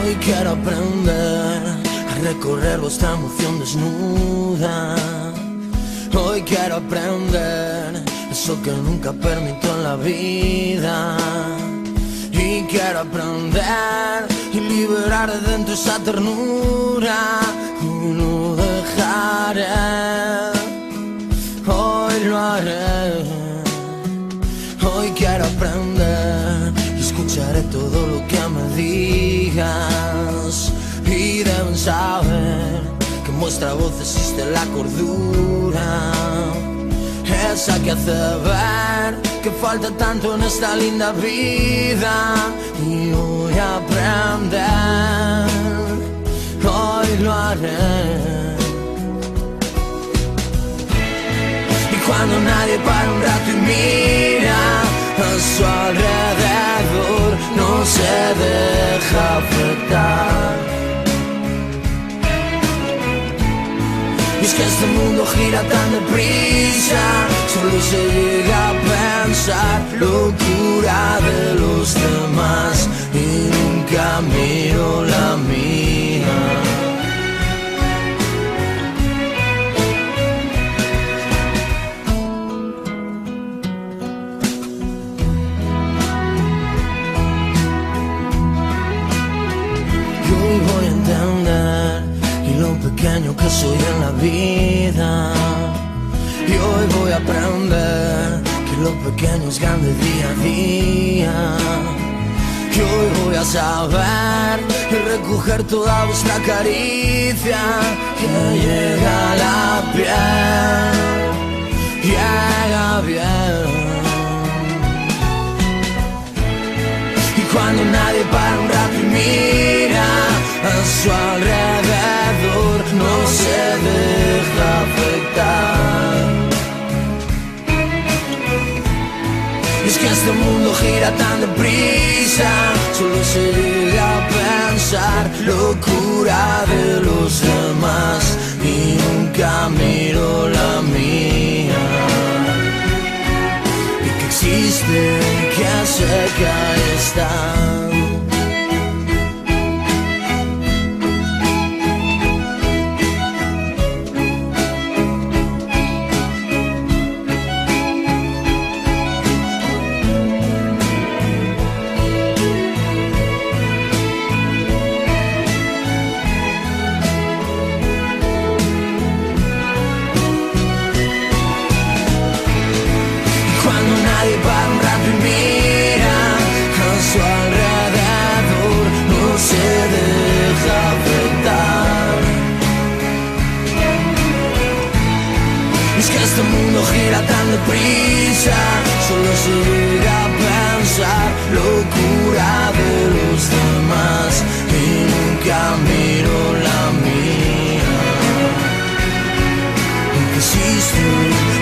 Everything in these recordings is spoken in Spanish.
Hoy quiero aprender a recorrer vuestra emoción desnuda. Hoy quiero aprender eso que nunca permito en la vida. Y quiero aprender y liberar de dentro esa ternura. Y no dejaré, hoy lo haré. Hoy quiero aprender y escucharé todo lo que me digas. Y deben saber que en vuestra voz existe la cordura, esa que hace ver que falta tanto en esta linda vida. Y voy a aprender, hoy lo haré. Y cuando nadie para un rato y mira a su alrededor, no se deja afectar. Y es que este mundo gira tan deprisa, solo se llega a pensar locura de los demás y nunca miro la mía. Hoy voy a entender y lo pequeño que soy en la vida. Y hoy voy a aprender que lo pequeño es grande día a día. Y hoy voy a saber y recoger toda vuestra caricia que llega a la piel, llega bien. Y cuando nadie para un rato y mira a su alrededor, no se deja afectar. Y es que este mundo gira tan deprisa, solo se llega a pensar locura de los demás y nunca miro la mía. Y que existe, que sé que ahí está. Nadie para un rato y mira a su alrededor, no se deja afectar. Es que este mundo gira tan deprisa, solo se llega a pensar locura de los demás y nunca miro la mía. Que existe,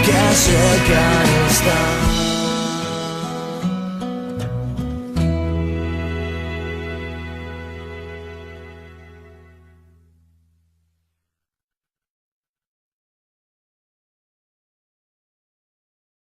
que sé que ahí está.